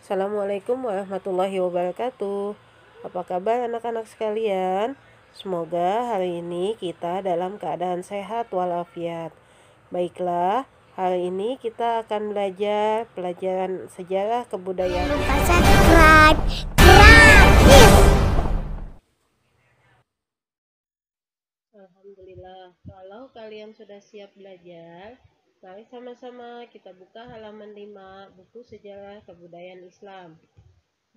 Assalamualaikum warahmatullahi wabarakatuh. Apa kabar anak-anak sekalian? Semoga hari ini kita dalam keadaan sehat walafiat. Baiklah, hari ini kita akan belajar pelajaran sejarah kebudayaan. Jangan lupa subscribe gratis. Alhamdulillah, kalau kalian sudah siap belajar, mari sama-sama kita buka halaman 5 buku sejarah kebudayaan Islam.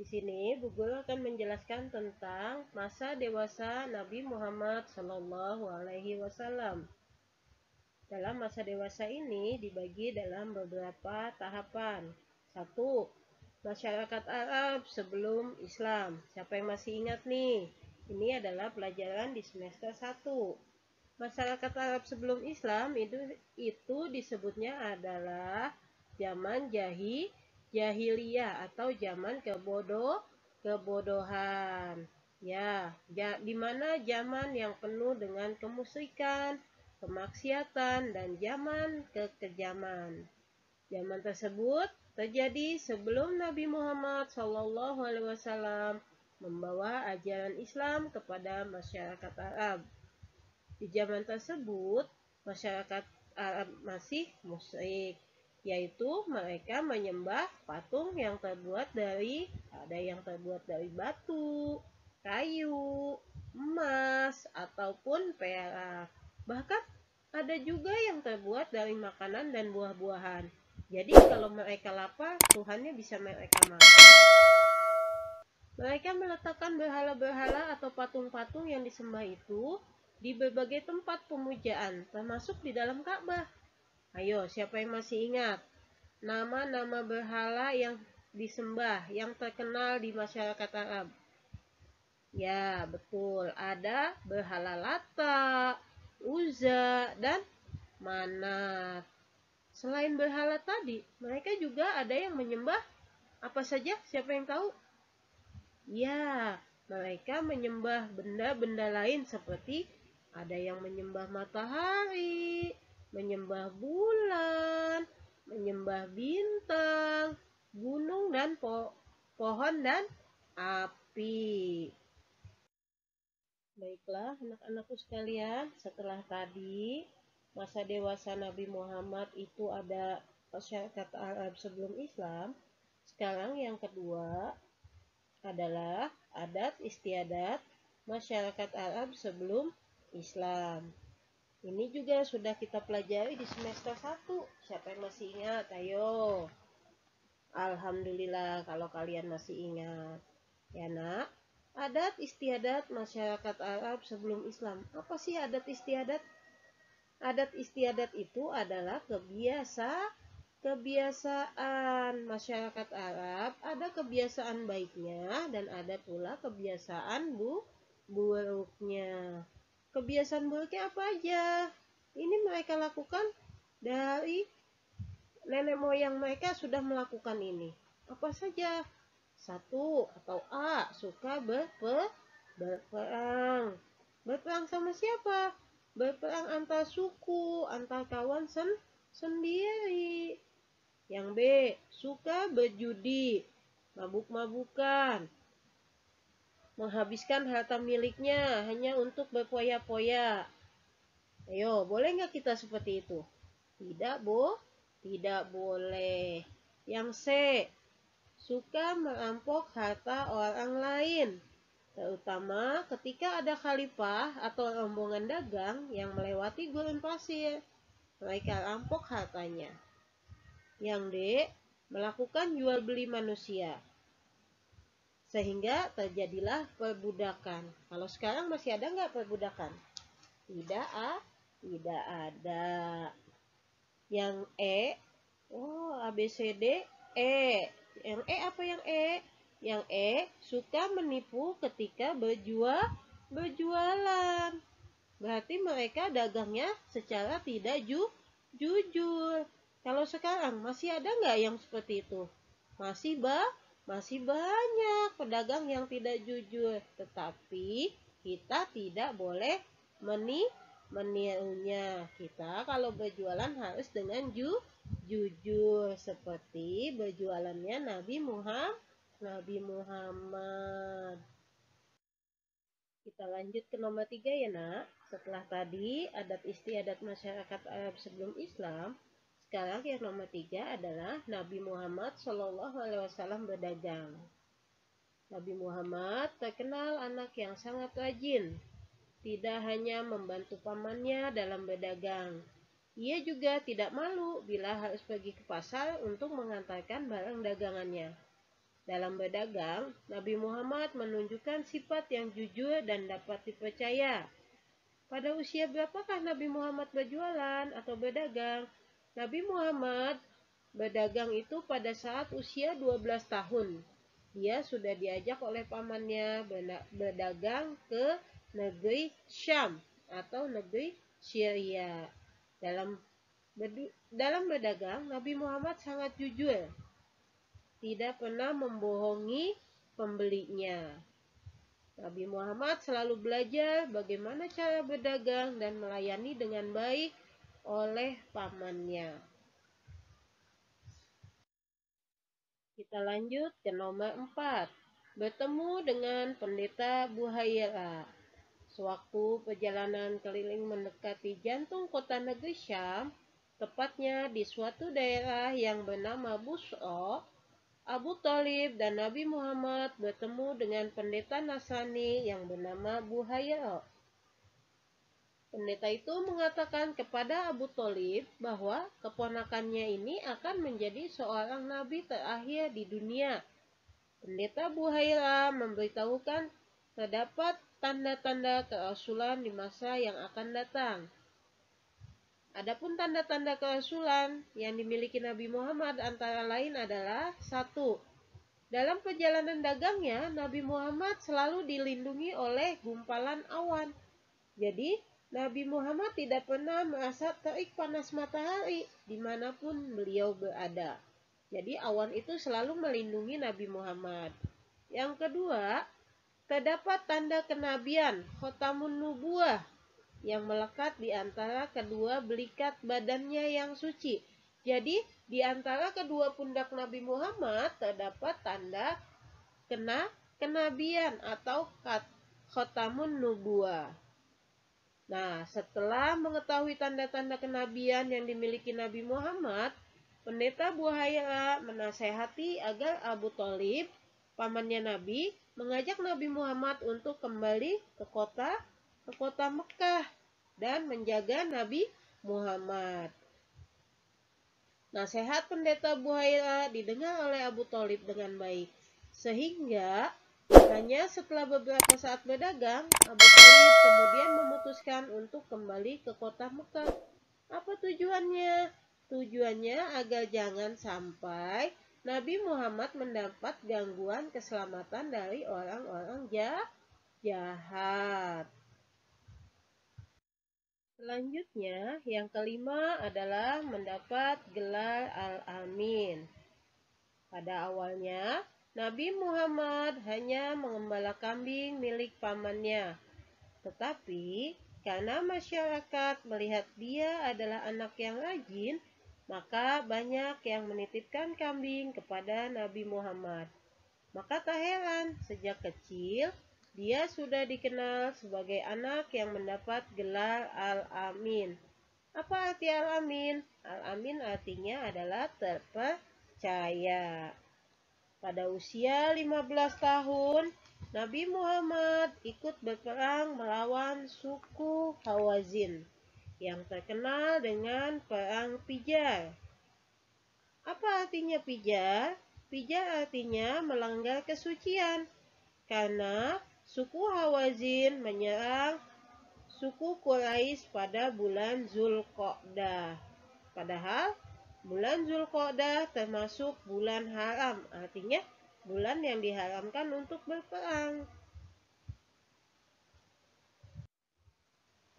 Di sini Bu Guru akan menjelaskan tentang masa dewasa Nabi Muhammad SAW. Dalam masa dewasa ini dibagi dalam beberapa tahapan. 1. Masyarakat Arab sebelum Islam. Siapa yang masih ingat nih? Ini adalah pelajaran di semester 1. Masyarakat Arab sebelum Islam itu disebutnya adalah zaman jahiliyah atau zaman kebodohan. Di mana zaman yang penuh dengan kemusyrikan, kemaksiatan, dan zaman kekejaman. Zaman tersebut terjadi sebelum Nabi Muhammad SAW membawa ajaran Islam kepada masyarakat Arab. Di zaman tersebut, masyarakat Arab masih musyrik, yaitu mereka menyembah patung yang terbuat dari batu, kayu, emas, ataupun perak. Bahkan ada juga yang terbuat dari makanan dan buah-buahan. Jadi kalau mereka lapar, Tuhannya bisa mereka makan. Mereka meletakkan berhala-berhala atau patung-patung yang disembah itu di berbagai tempat pemujaan, termasuk di dalam Ka'bah. Ayo, siapa yang masih ingat nama-nama berhala yang disembah, yang terkenal di masyarakat Arab? Ya, betul. Ada berhala Lata, Uzza, dan Manat. Selain berhala tadi, mereka juga ada yang menyembah apa saja? Siapa yang tahu? Ya, mereka menyembah benda-benda lain seperti ada yang menyembah matahari, menyembah bulan, menyembah bintang, gunung dan pohon dan api. Baiklah anak-anakku sekalian, setelah tadi masa dewasa Nabi Muhammad itu ada masyarakat Arab sebelum Islam, sekarang yang kedua adalah adat istiadat masyarakat Arab sebelum Islam. Ini juga sudah kita pelajari di semester 1. Siapa yang masih ingat? Ayo. Alhamdulillah kalau kalian masih ingat. Ya nak, adat istiadat masyarakat Arab sebelum Islam. Apa sih adat istiadat? Adat istiadat itu adalah kebiasaan masyarakat Arab. Ada kebiasaan baiknya dan ada pula kebiasaan buruknya. Kebiasaan buruknya apa aja? Ini mereka lakukan dari nenek moyang mereka sudah melakukan ini. Apa saja? 1 atau A, suka berperang. Berperang sama siapa? Berperang antar suku, antar kawan sendiri. Yang B, suka berjudi, mabuk-mabukan, menghabiskan harta miliknya hanya untuk berpoya-poya. Ayo, boleh nggak kita seperti itu? Tidak boleh. Yang C, suka merampok harta orang lain, terutama ketika ada khalifah atau rombongan dagang yang melewati gurun pasir. Mereka rampok hartanya. Yang D, melakukan jual beli manusia, sehingga terjadilah perbudakan. Kalau sekarang masih ada nggak perbudakan? Tidak ada. Yang E, A, B, C, D, E. Yang E apa yang E? Yang E, suka menipu ketika berjualan. Berarti mereka dagangnya secara tidak jujur. Kalau sekarang masih ada nggak yang seperti itu? Masih banyak pedagang yang tidak jujur. Tetapi kita tidak boleh menirunya. Kita kalau berjualan harus dengan jujur seperti berjualannya Nabi Muhammad. Kita lanjut ke nomor 3 ya nak. Setelah tadi adat istiadat masyarakat Arab sebelum Islam, sekarang yang nomor 3 adalah Nabi Muhammad SAW berdagang. Nabi Muhammad terkenal anak yang sangat rajin. Tidak hanya membantu pamannya dalam berdagang, ia juga tidak malu bila harus pergi ke pasar untuk mengantarkan barang dagangannya. Dalam berdagang, Nabi Muhammad menunjukkan sifat yang jujur dan dapat dipercaya. Pada usia berapakah Nabi Muhammad berjualan atau berdagang? Nabi Muhammad berdagang itu pada saat usia 12 tahun. Dia sudah diajak oleh pamannya berdagang ke negeri Syam atau negeri Syria. Dalam berdagang, Nabi Muhammad sangat jujur. Tidak pernah membohongi pembelinya. Nabi Muhammad selalu belajar bagaimana cara berdagang dan melayani dengan baik oleh pamannya. Kita lanjut ke nomor 4. Bertemu dengan pendeta Buhaira. Sewaktu perjalanan keliling mendekati jantung kota negeri Syam, tepatnya di suatu daerah yang bernama Busra, Abu Thalib dan Nabi Muhammad bertemu dengan pendeta Nasrani yang bernama Buhaira. Pendeta itu mengatakan kepada Abu Thalib bahwa keponakannya ini akan menjadi seorang nabi terakhir di dunia. Pendeta Buhaira memberitahukan terdapat tanda-tanda kerasulan di masa yang akan datang. Adapun tanda-tanda kerasulan yang dimiliki Nabi Muhammad antara lain adalah 1. Dalam perjalanan dagangnya, Nabi Muhammad selalu dilindungi oleh gumpalan awan. Jadi, Nabi Muhammad tidak pernah merasa terik panas matahari dimanapun beliau berada. Jadi, awan itu selalu melindungi Nabi Muhammad. Yang kedua, terdapat tanda kenabian, khotamun nubuwah, yang melekat di antara kedua belikat badannya yang suci. Jadi, di antara kedua pundak Nabi Muhammad terdapat tanda kenabian atau khotamun nubuwah. Nah, setelah mengetahui tanda-tanda kenabian yang dimiliki Nabi Muhammad, pendeta Buhaira menasehati agar Abu Thalib, pamannya Nabi, mengajak Nabi Muhammad untuk kembali ke kota Mekah dan menjaga Nabi Muhammad. Nasihat pendeta Buhaira didengar oleh Abu Thalib dengan baik, sehingga hanya setelah beberapa saat berdagang, Abu Thalib kemudian memutuskan untuk kembali ke kota Mekah. Apa tujuannya? Tujuannya agar jangan sampai Nabi Muhammad mendapat gangguan keselamatan dari orang-orang jahat. Selanjutnya, yang kelima adalah mendapat gelar Al-Amin. Pada awalnya, Nabi Muhammad hanya mengembala kambing milik pamannya. Tetapi, karena masyarakat melihat dia adalah anak yang rajin, maka banyak yang menitipkan kambing kepada Nabi Muhammad. Maka tak heran, sejak kecil, dia sudah dikenal sebagai anak yang mendapat gelar Al-Amin. Apa arti Al-Amin? Al-Amin artinya adalah terpercaya. Pada usia 15 tahun, Nabi Muhammad ikut berperang melawan suku Hawazin yang terkenal dengan Perang Pijar. Apa artinya pijar? Pijar artinya melanggar kesucian, karena suku Hawazin menyerang suku Quraisy pada bulan Zulqa'dah. Padahal bulan Zulqa'dah termasuk bulan haram, artinya bulan yang diharamkan untuk berperang.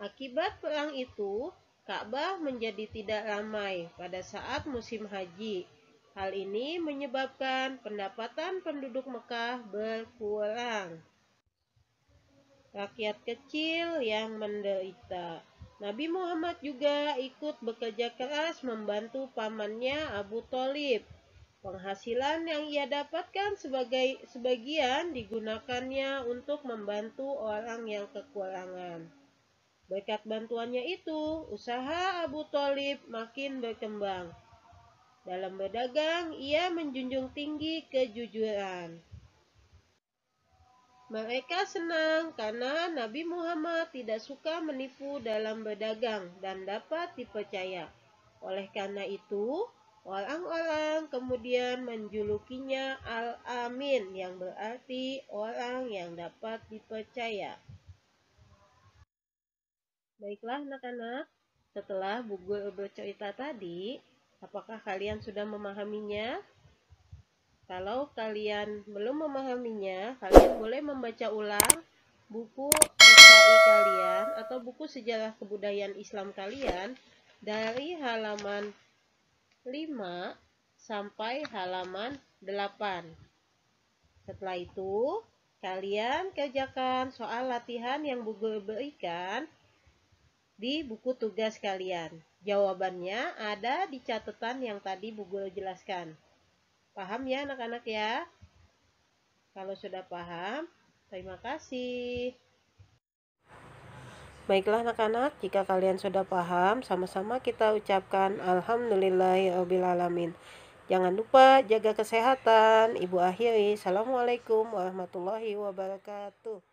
Akibat perang itu, Ka'bah menjadi tidak ramai pada saat musim haji. Hal ini menyebabkan pendapatan penduduk Mekah berkurang. Rakyat kecil yang menderita. Nabi Muhammad juga ikut bekerja keras membantu pamannya Abu Thalib. Penghasilan yang ia dapatkan sebagian digunakannya untuk membantu orang yang kekurangan. Berkat bantuannya itu, usaha Abu Thalib makin berkembang. Dalam berdagang, ia menjunjung tinggi kejujuran. Mereka senang karena Nabi Muhammad tidak suka menipu dalam berdagang dan dapat dipercaya. Oleh karena itu, orang-orang kemudian menjulukinya Al-Amin, yang berarti orang yang dapat dipercaya. Baiklah anak-anak, setelah Bu Guru bercerita tadi, apakah kalian sudah memahaminya? Kalau kalian belum memahaminya, kalian boleh membaca ulang buku SKI kalian atau buku sejarah kebudayaan Islam kalian dari halaman 5 sampai halaman 8. Setelah itu, kalian kerjakan soal latihan yang Bu Guru berikan di buku tugas kalian. Jawabannya ada di catatan yang tadi Bu Guru jelaskan. Paham ya anak-anak ya? Kalau sudah paham, terima kasih. Baiklah anak-anak, jika kalian sudah paham, sama-sama kita ucapkan Alhamdulillahirrabbilalamin. Jangan lupa jaga kesehatan. Ibu akhiri, Assalamualaikum warahmatullahi wabarakatuh.